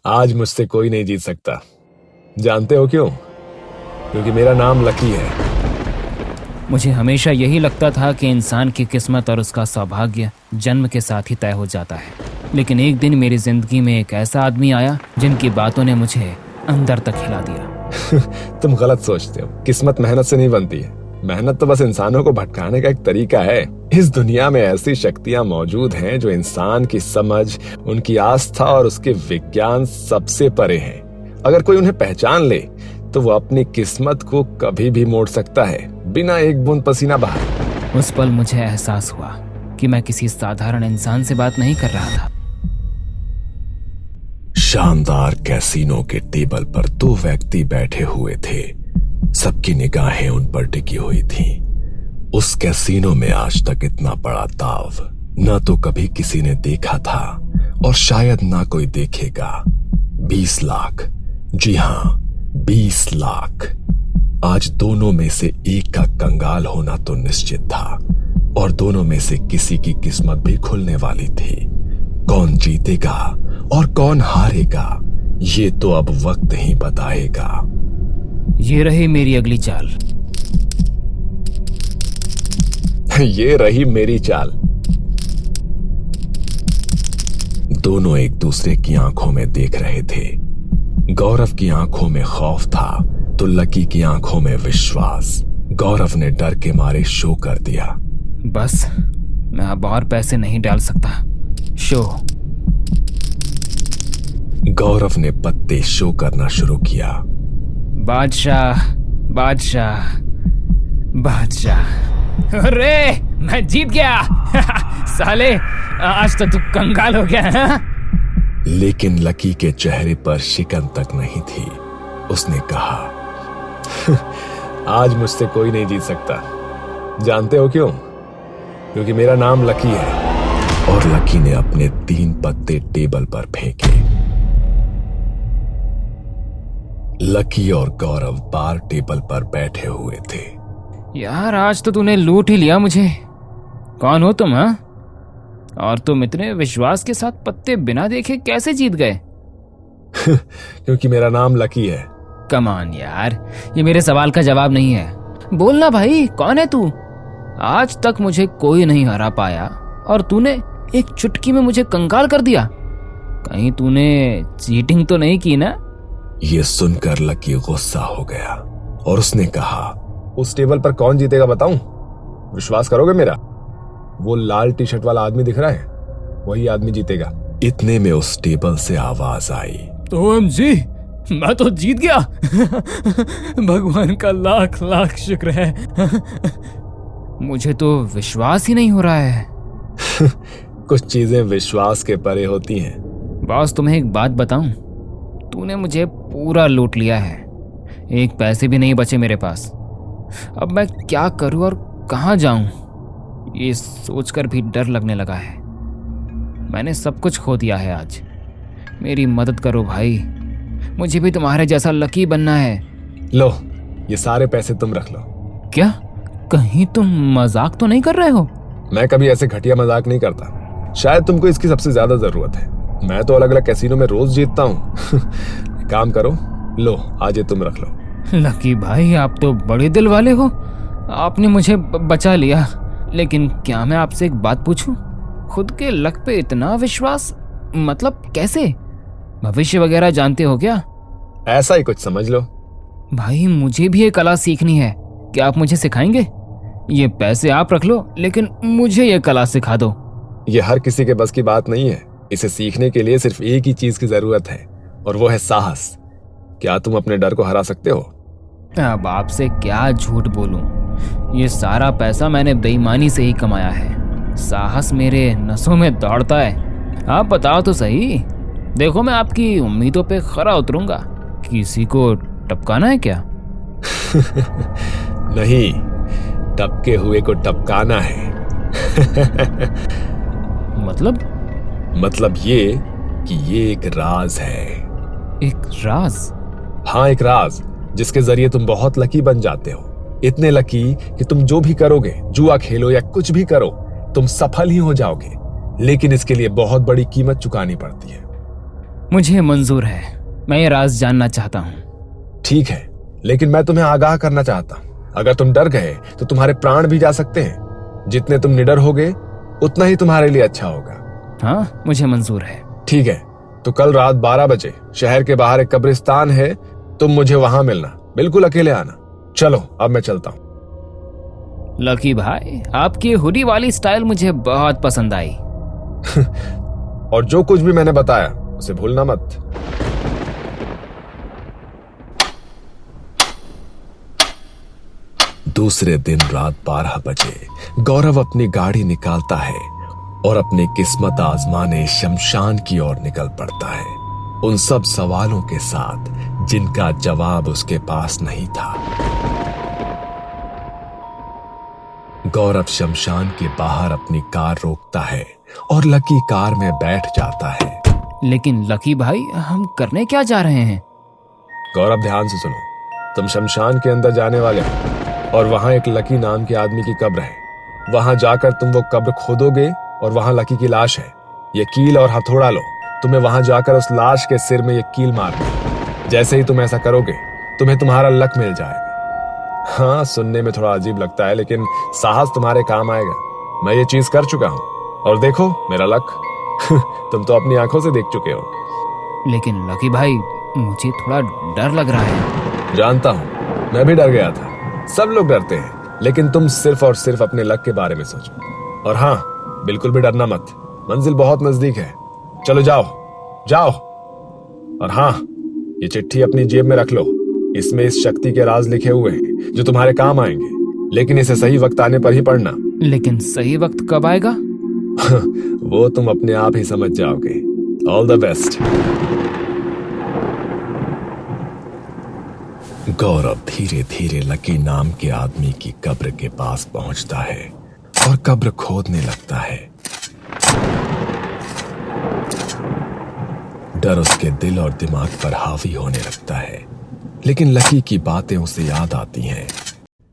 आज मुझसे कोई नहीं जीत सकता। जानते हो क्यों? क्योंकि मेरा नाम लकी है। मुझे हमेशा यही लगता था कि इंसान की किस्मत और उसका सौभाग्य जन्म के साथ ही तय हो जाता है, लेकिन एक दिन मेरी जिंदगी में एक ऐसा आदमी आया जिनकी बातों ने मुझे अंदर तक हिला दिया। तुम गलत सोचते हो। किस्मत मेहनत से नहीं बनती है। मेहनत तो बस इंसानों को भटकाने का एक तरीका है। इस दुनिया में ऐसी शक्तियां मौजूद हैं जो इंसान की समझ, उनकी आस्था और उसके विज्ञान सबसे परे हैं। अगर कोई उन्हें पहचान ले तो वो अपनी किस्मत को कभी भी मोड़ सकता है, बिना एक बूंद पसीना बहाए। उस पल मुझे एहसास हुआ कि मैं किसी साधारण इंसान से बात नहीं कर रहा था। शानदार कैसीनो के टेबल पर दो व्यक्ति बैठे हुए थे। सबकी निगाहें उन पर टिकी हुई थीं। उस कैसीनो में आज तक इतना बड़ा दाव न तो कभी किसी ने देखा था और शायद ना कोई देखेगा। 20 लाख, जी हाँ 20 लाख। आज दोनों में से एक का कंगाल होना तो निश्चित था और दोनों में से किसी की किस्मत भी खुलने वाली थी। कौन जीतेगा और कौन हारेगा ये तो अब वक्त ही बताएगा। ये रही मेरी अगली चाल। ये रही मेरी चाल। दोनों एक दूसरे की आंखों में देख रहे थे। गौरव की आंखों में खौफ था तो लकी की आंखों में विश्वास। गौरव ने डर के मारे शो कर दिया। बस मैं अब और पैसे नहीं डाल सकता। शो। गौरव ने पत्ते शो करना शुरू किया। बादशाह, बादशाह, बादशाह। अरे मैं जीत गया। साले आज तो तू कंगाल हो गया है। लेकिन लकी के चेहरे पर शिकन तक नहीं थी। उसने कहा, आज मुझसे कोई नहीं जीत सकता। जानते हो क्यों? क्योंकि मेरा नाम लकी है। और लकी ने अपने 3 पत्ते टेबल पर फेंके। लकी और गौरव बार टेबल पर बैठे हुए थे। यार आज तो तूने लूट ही लिया मुझे। कौन हो तुम? हाँ, और तुम इतने विश्वास के साथ पत्ते बिना देखे कैसे जीत गए? क्योंकि मेरा नाम लकी है। कम ऑन यार, ये मेरे सवाल का जवाब नहीं है। बोलना भाई, कौन है तू? आज तक मुझे कोई नहीं हरा पाया और तूने एक चुटकी में मुझे कंगाल कर दिया। कहीं तूने चीटिंग तो नहीं की ना? ये सुनकर लकी गुस्सा हो गया और उसने कहा, उस टेबल पर कौन जीतेगा बताऊं? विश्वास करोगे मेरा? वो लाल टी शर्ट वाला आदमी दिख रहा है, वही आदमी जीतेगा। इतने में उस टेबल से आवाज आई, तो जी मैं तो जीत गया। भगवान का लाख लाख शुक्र है। मुझे तो विश्वास ही नहीं हो रहा है। कुछ चीजें विश्वास के परे होती हैं। बॉस तुम्हें एक बात बताऊं, तूने मुझे पूरा लूट लिया है। एक पैसे भी नहीं बचे मेरे पास। अब मैं क्या करूं और कहां जाऊं, ये सोचकर भी डर लगने लगा है। मैंने सब कुछ खो दिया है आज। मेरी मदद करो भाई, मुझे भी तुम्हारे जैसा लकी बनना है। लो, ये सारे पैसे तुम रख लो। क्या? कहीं तुम मजाक तो नहीं कर रहे हो? मैं कभी ऐसे घटिया मजाक नहीं करता। शायद तुमको इसकी सबसे ज्यादा जरूरत है। मैं तो अलग अलग कैसीनो में रोज जीतता हूँ। काम करो, लो आज ये तुम रख लो। लकी भाई, आप तो बड़े दिल वाले हो। आपने मुझे बचा लिया। लेकिन क्या मैं आपसे एक बात पूछूं? खुद के लक पे इतना विश्वास, मतलब कैसे? भविष्य वगैरह जानते हो क्या? ऐसा ही कुछ समझ लो। भाई मुझे भी ये कला सीखनी है। क्या आप मुझे सिखाएंगे? ये पैसे आप रख लो, लेकिन मुझे ये कला सिखा दो। ये हर किसी के बस की बात नहीं है। इसे सीखने के लिए सिर्फ एक ही चीज की जरूरत है और वो है साहस। क्या तुम अपने डर को हरा सकते हो? अब आपसे क्या झूठ बोलूं, ये सारा पैसा मैंने बेईमानी से ही कमाया है। साहस मेरे नसों में दौड़ता है। आप बताओ तो सही। देखो मैं आपकी उम्मीदों पे खरा उतरूंगा। किसी को टपकाना है क्या? नहीं, टपके हुए को टपकाना है। मतलब ये कि ये एक राज है। एक राज? हाँ, एक राज जिसके जरिए तुम बहुत लकी बन जाते हो। इतने लकी कि तुम जो भी करोगे, जुआ खेलो या कुछ भी करो, तुम सफल ही हो जाओगे। लेकिन इसके लिए बहुत बड़ी कीमत चुकानी पड़ती है। मुझे मंजूर है, मैं ये राज जानना चाहता हूँ। ठीक है, लेकिन मैं तुम्हें आगाह करना चाहता हूँ, अगर तुम डर गए तो तुम्हारे प्राण भी जा सकते हैं। जितने तुम निडर होगे उतना ही तुम्हारे लिए अच्छा होगा। हाँ, मुझे मंजूर है। ठीक है, तो कल रात 12 बजे शहर के बाहर एक कब्रिस्तान है, तुम मुझे वहां मिलना, बिल्कुल अकेले आना। चलो अब मैं चलता हूँ। लकी भाई, आपकी हुडी वाली स्टाइल मुझे बहुत पसंद आई। और जो कुछ भी मैंने बताया उसे भूलना मत। दूसरे दिन रात 12 बजे गौरव अपनी गाड़ी निकालता है और अपनी किस्मत आजमाने शमशान की ओर निकल पड़ता है, उन सब सवालों के साथ जिनका जवाब उसके पास नहीं था। गौरव शमशान के बाहर अपनी कार रोकता है और लकी कार में बैठ जाता है। लेकिन लकी भाई, हम करने क्या जा रहे हैं? गौरव, ध्यान से सुनो। तुम शमशान के अंदर जाने वाले हो और वहां एक लकी नाम के आदमी की कब्र है। वहां जाकर तुम वो कब्र खोदोगे और वहां लकी की लाश है। ये कील और हथौड़ा लो, तुम्हें वहां जाकर उस लाश के सिर में ये कील मारनी है। जैसे ही तुम ऐसा करोगे तुम्हें तुम्हारा लक मिल जाएगा। हाँ, सुनने में थोड़ा अजीब लगता है, लेकिन साहस तुम्हारे काम आएगा। मैं ये चीज कर चुका हूँ और देखो मेरा लक। तुम तो अपनी आंखों से देख चुके हो। लेकिन लकी भाई, मुझे थोड़ा डर लग रहा है। जानता हूँ, मैं भी डर गया था। सब लोग डरते हैं, लेकिन तुम सिर्फ और सिर्फ अपने लक के बारे में सोचो। और हाँ, बिल्कुल भी डरना मत, मंजिल बहुत नजदीक है। चलो जाओ जाओ। और हाँ, ये चिट्ठी अपनी जेब में रख लो, इसमें इस शक्ति के राज लिखे हुए हैं जो तुम्हारे काम आएंगे, लेकिन इसे सही वक्त आने पर ही पढ़ना। लेकिन सही वक्त कब आएगा? वो तुम अपने आप ही समझ जाओगे। All the best. गौरव धीरे धीरे लकी नाम के आदमी की कब्र के पास पहुंचता है और कब्र खोदने लगता है। डर उसके दिल और दिमाग पर हावी होने लगता है, लेकिन लकी की बातें उसे याद आती हैं।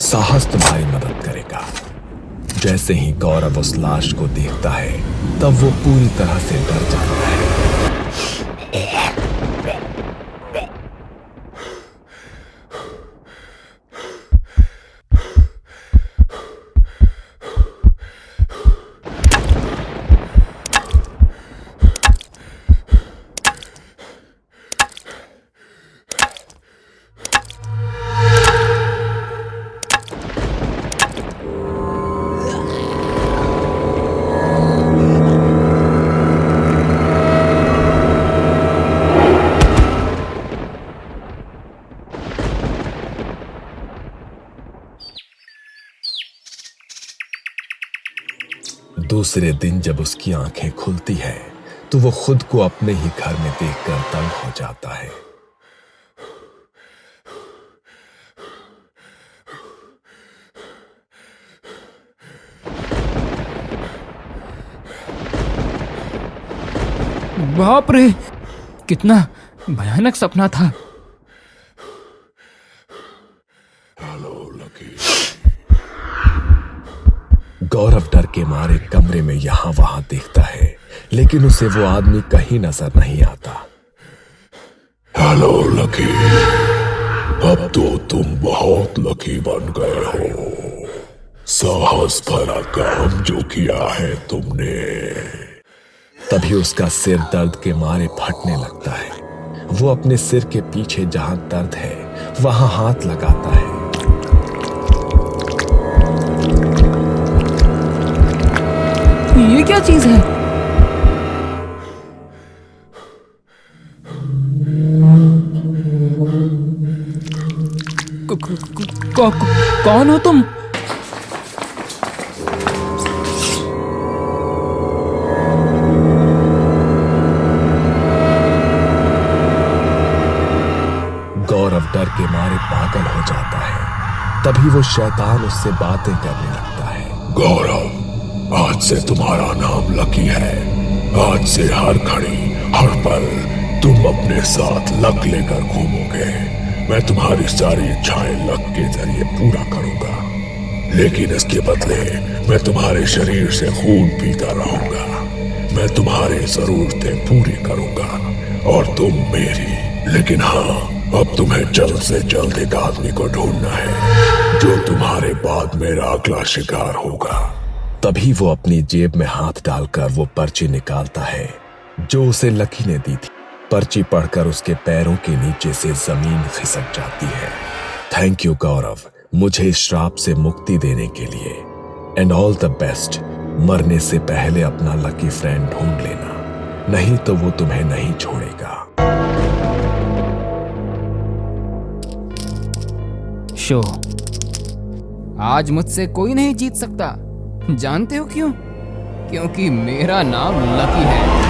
साहस तुम्हारी मदद करेगा। जैसे ही गौरव उस लाश को देखता है तब वो पूरी तरह से डर जाता है। दूसरे दिन जब उसकी आंखें खुलती है तो वो खुद को अपने ही घर में देखकर दंग हो जाता है। बाप रे, कितना भयानक सपना था। गौरव डर के मारे कमरे में यहां वहां देखता है, लेकिन उसे वो आदमी कहीं नजर नहीं आता। हेलो लकी, अब तो तुम बहुत लकी बन गए हो। साहस भरा काम जो किया है तुमने। तभी उसका सिर दर्द के मारे फटने लगता है। वो अपने सिर के पीछे जहां दर्द है वहां हाथ लगाता है। ये क्या चीज है? कौन हो तुम? गौरव डर के मारे पागल हो जाता है। तभी वो शैतान उससे बातें करने लगता है। गौरव, आज से तुम्हारा नाम लकी है। आज से हर घड़ी हर पल तुम अपने साथ लक लेकर घूमोगे। मैं तुम्हारी सारी इच्छाएं लक के जरिए पूरा करूंगा, लेकिन इसके बदले मैं तुम्हारे शरीर से खून पीता रहूंगा। मैं तुम्हारी जरूरतें पूरी करूंगा और तुम मेरी। लेकिन हाँ, अब तुम्हें जल्द से जल्द एक आदमी को ढूंढना है जो तुम्हारे बाद मेरा अगला शिकार होगा। तभी वो अपनी जेब में हाथ डालकर वो पर्ची निकालता है जो उसे लकी ने दी थी। पर्ची पढ़कर उसके पैरों के नीचे से जमीन खिसक जाती है। थैंक यू गौरव, मुझे इस श्राप से मुक्ति देने के लिए। And all the best. मरने से पहले अपना लकी फ्रेंड ढूंढ लेना, नहीं तो वो तुम्हें नहीं छोड़ेगा। शो, आज मुझसे कोई नहीं जीत सकता। जानते हो क्यों? क्योंकि मेरा नाम लकी है।